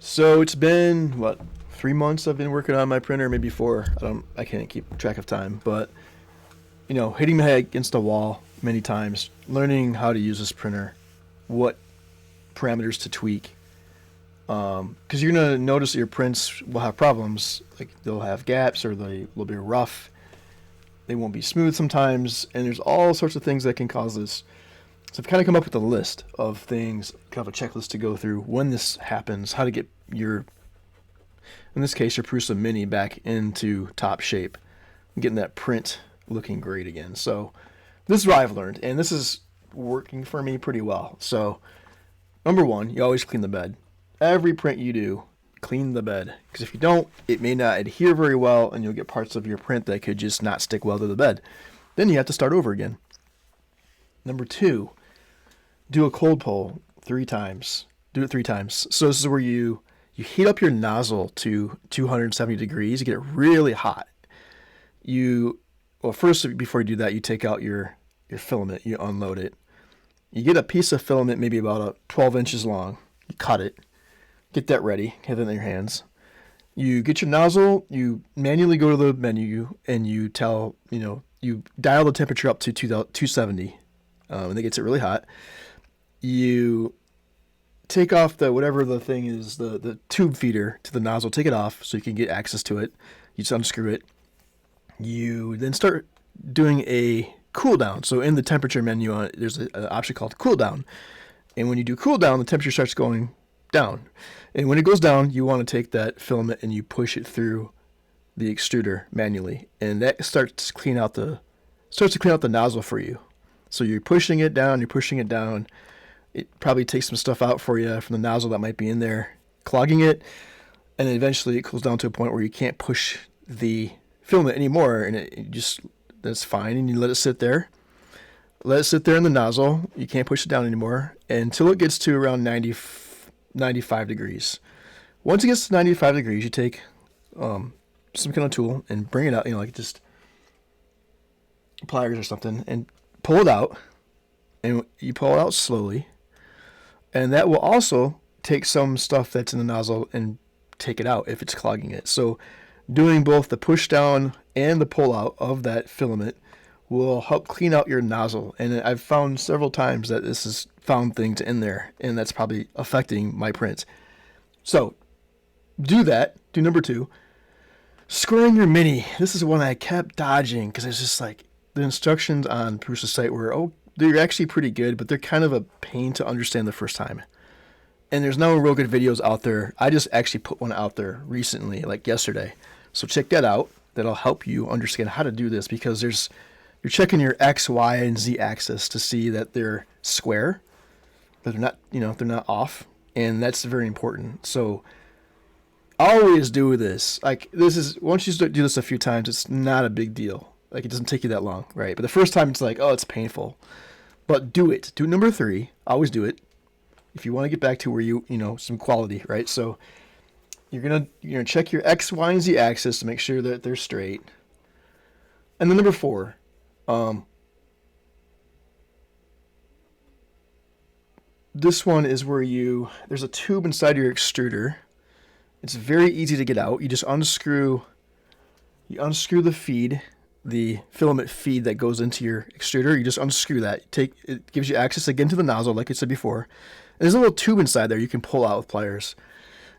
So it's been what, 3 months I've been working on my printer, maybe four. I can't keep track of time, but hitting my head against the wall many times, learning how to use this printer, what parameters to tweak. Because you're gonna notice that your prints will have problems, like they'll have gaps or they will be rough. They won't be smooth sometimes, and there's all sorts of things that can cause this. So I've kind of come up with a list of things, kind of a checklist to go through when this happens, how to get your, in this case, your Prusa Mini back into top shape, and getting that print looking great again. So this is what I've learned, and this is working for me pretty well. So number one, you always clean the bed. Every print you do, clean the bed, because if you don't, it may not adhere very well, and you'll get parts of your print that could just not stick well to the bed. Then you have to start over again. Number two, do a cold pull 3 times. Do it 3 times. So this is where you heat up your nozzle to 270 degrees. You get it really hot. First, before you do that, you take out your filament. You unload it. You get a piece of filament maybe about 12 inches long. You cut it. Get that ready. Have it in your hands. You get your nozzle. You manually go to the menu and you dial the temperature up to 270. And it gets it really hot. You take off whatever the thing is, the tube feeder to the nozzle, take it off so you can get access to it. You just unscrew it. You then start doing a cool down. So in the temperature menu, there's an option called cool down. And when you do cool down, the temperature starts going down. And when it goes down, you want to take that filament and you push it through the extruder manually. And that starts to clean out the nozzle for you. So you're pushing it down, It probably takes some stuff out for you from the nozzle that might be in there, clogging it, and then eventually it cools down to a point where you can't push the filament anymore, and that's fine, and you let it sit there. Let it sit there in the nozzle. You can't push it down anymore until it gets to around 95 degrees. Once it gets to 95 degrees, you take some kind of tool and bring it out, like just pliers or something, and pull it out. And you pull it out slowly. And that will also take some stuff that's in the nozzle and take it out if it's clogging it. So doing both the push down and the pull out of that filament will help clean out your nozzle. And I've found several times that this has found things in there, and that's probably affecting my print. So do that. Do number two. Squaring your Mini. This is one I kept dodging because it's just like the instructions on Prusa's site were, they're actually pretty good, but they're kind of a pain to understand the first time. And there's no real good videos out there. I just actually put one out there recently, like yesterday. So check that out. That'll help you understand how to do this, because you're checking your X, Y, and Z axis to see that they're square, that they're not off, and that's very important. So always do this. Once you do this a few times, it's not a big deal. Like, it doesn't take you that long, right? But the first time it's like, it's painful. But do it. Do number 3. Always do it. If you want to get back to where some quality, right? So you're gonna check your X, Y, and Z axis to make sure that they're straight. And then number 4, this one is where there's a tube inside your extruder. It's very easy to get out. You just unscrew the feed. The filament feed that goes into your extruder, you just unscrew that. It gives you access again to the nozzle, like I said before. And there's a little tube inside there you can pull out with pliers.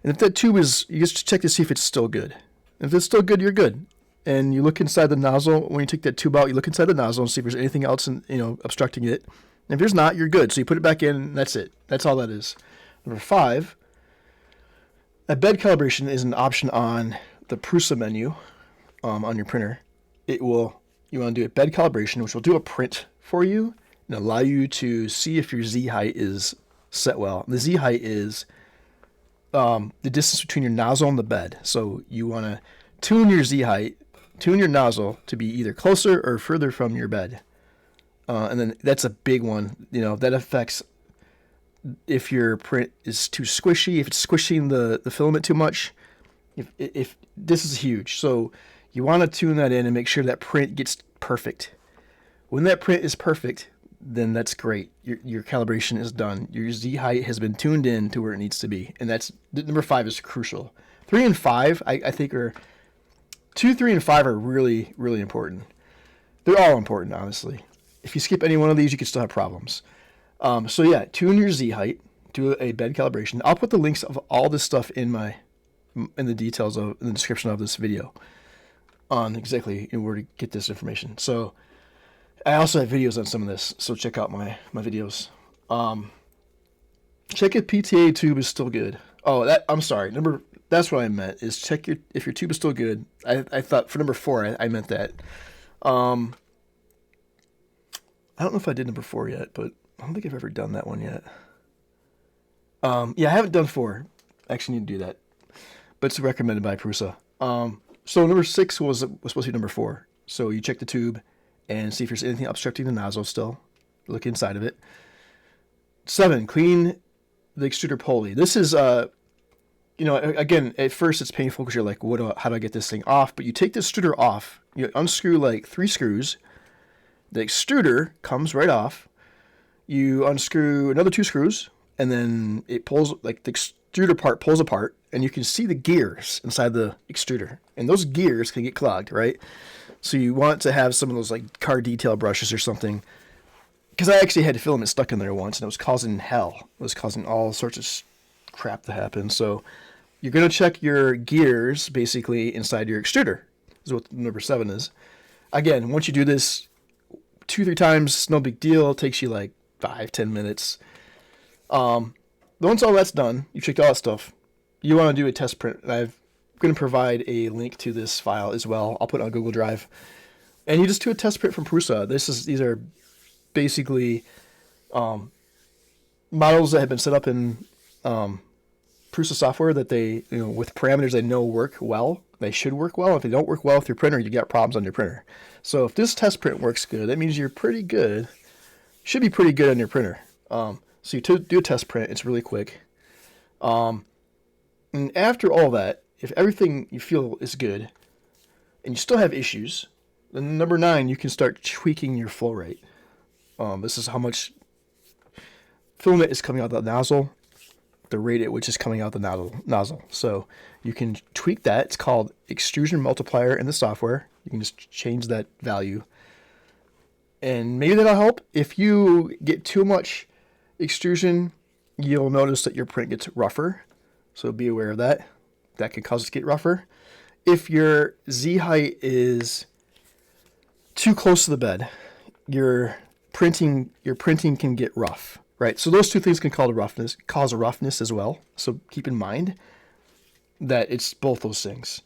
And if that tube you just check to see if it's still good. And if it's still good, you're good. And you look inside the nozzle. When you take that tube out, you look inside the nozzle and see if there's anything else obstructing it. And if there's not, you're good. So you put it back in, and that's it. That's all that is. Number 5, a bed calibration is an option on the Prusa menu on your printer. You want to do a bed calibration, which will do a print for you and allow you to see if your Z height is set well. The Z height is the distance between your nozzle and the bed. So you want to tune your Z height, tune your nozzle to be either closer or further from your bed. And then that's a big one. That affects if your print is too squishy, if it's squishing the filament too much. If this is huge. So you want to tune that in and make sure that print gets perfect. When that print is perfect, then that's great. Your calibration is done. Your Z height has been tuned in to where it needs to be, and that's number 5 is crucial. 3 and 5, I think, are 2, 3, and 5 are really, really important. They're all important, honestly. If you skip any one of these, you can still have problems. So yeah, tune your Z height, do a bed calibration. I'll put the links of all this stuff in the details in the description of this video on exactly where to get this information. So I also have videos on some of this, so check out my videos. Check if PTA tube is still good. Oh, I'm sorry. That's what I meant, is check if your tube is still good. I thought for number 4 I meant that. I don't know if I did number 4 yet, but I don't think I've ever done that one yet. Yeah, I haven't done 4. I actually need to do that, but it's recommended by Prusa. So number 6 was supposed to be number 4. So you check the tube and see if there's anything obstructing the nozzle still. Look inside of it. 7, clean the extruder pulley. This is, again, at first it's painful because you're like, how do I get this thing off? But you take the extruder off. You unscrew like 3 screws. The extruder comes right off. You unscrew another 2 screws, and then it pulls, like the extruder part pulls apart, and you can see the gears inside the extruder. And those gears can get clogged, right? So you want to have some of those like car detail brushes or something. Because I actually had filament stuck in there once, and it was causing hell. It was causing all sorts of crap to happen. So you're going to check your gears, basically, inside your extruder. Is what number 7 is. Again, once you do this 2-3 times, no big deal. It takes you like 5-10 minutes. Once all that's done, you checked all that stuff, you want to do a test print. And I'm going to provide a link to this file as well. I'll put it on Google Drive. And you just do a test print from Prusa. These are basically models that have been set up in Prusa software that they, with parameters they know work well. They should work well. If they don't work well with your printer, you got problems on your printer. So if this test print works good, that means you're pretty good. Should be pretty good on your printer. So you do a test print. It's really quick. And after all that, if everything you feel is good, and you still have issues, then number 9, you can start tweaking your flow rate. This is how much filament is coming out of the nozzle, the rate at which is coming out the nozzle. So you can tweak that. It's called extrusion multiplier in the software. You can just change that value. And maybe that'll help. If you get too much extrusion, you'll notice that your print gets rougher. So be aware of that. That can cause it to get rougher. If your Z height is too close to the bed, your printing can get rough, right? So those 2 things can cause a roughness as well. So keep in mind that it's both those things.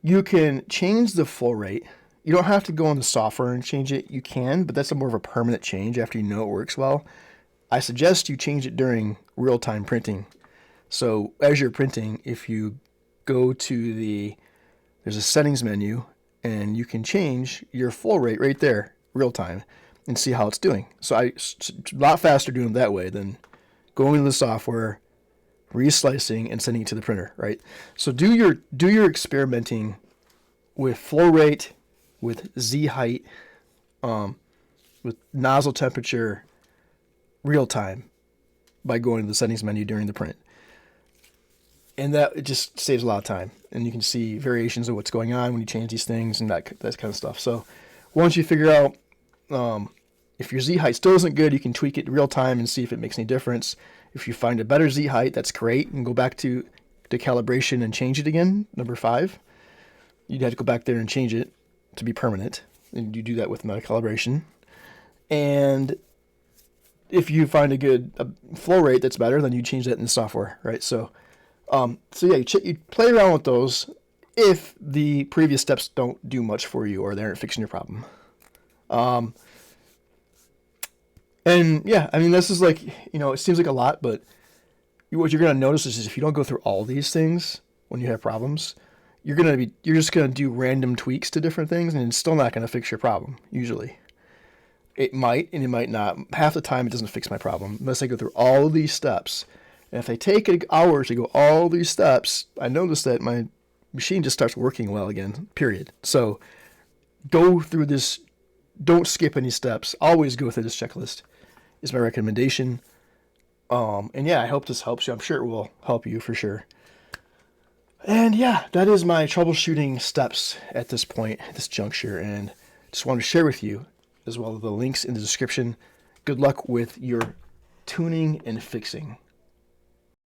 You can change the flow rate. You don't have to go in the software and change it. You can, but that's more of a permanent change after you know it works well. I suggest you change it during real-time printing. So as you're printing, if you go to there's a settings menu, and you can change your flow rate right there, real time, and see how it's doing. So it's a lot faster doing it that way than going into the software, reslicing, and sending it to the printer, right? So do your experimenting with flow rate, with Z height, with nozzle temperature, real time, by going to the settings menu during the print. And that it just saves a lot of time. And you can see variations of what's going on when you change these things and that kind of stuff. So once you figure out if your Z height still isn't good, you can tweak it real time and see if it makes any difference. If you find a better Z height, that's great. You can go back to the calibration and change it again, number 5. You'd have to go back there and change it to be permanent. And you do that with meta calibration. And if you find a good flow rate that's better, then you change that in the software, right? So yeah, you play around with those if the previous steps don't do much for you or they aren't fixing your problem. And yeah, I mean, this is like, it seems like a lot, but what you're going to notice is if you don't go through all these things when you have problems, you're just going to do random tweaks to different things, and it's still not going to fix your problem, usually. It might, and it might not. Half the time, it doesn't fix my problem unless I go through all these steps. And if I take hours to go all these steps, I notice that my machine just starts working well again, period. So go through this don't skip any steps. Always go through this checklist is my recommendation. And yeah, I hope this helps you. I'm sure it will help you for sure. And yeah, that is my troubleshooting steps at this point, at this juncture, and just wanted to share with you, as well as the links in the description. Good luck with your tuning and fixing.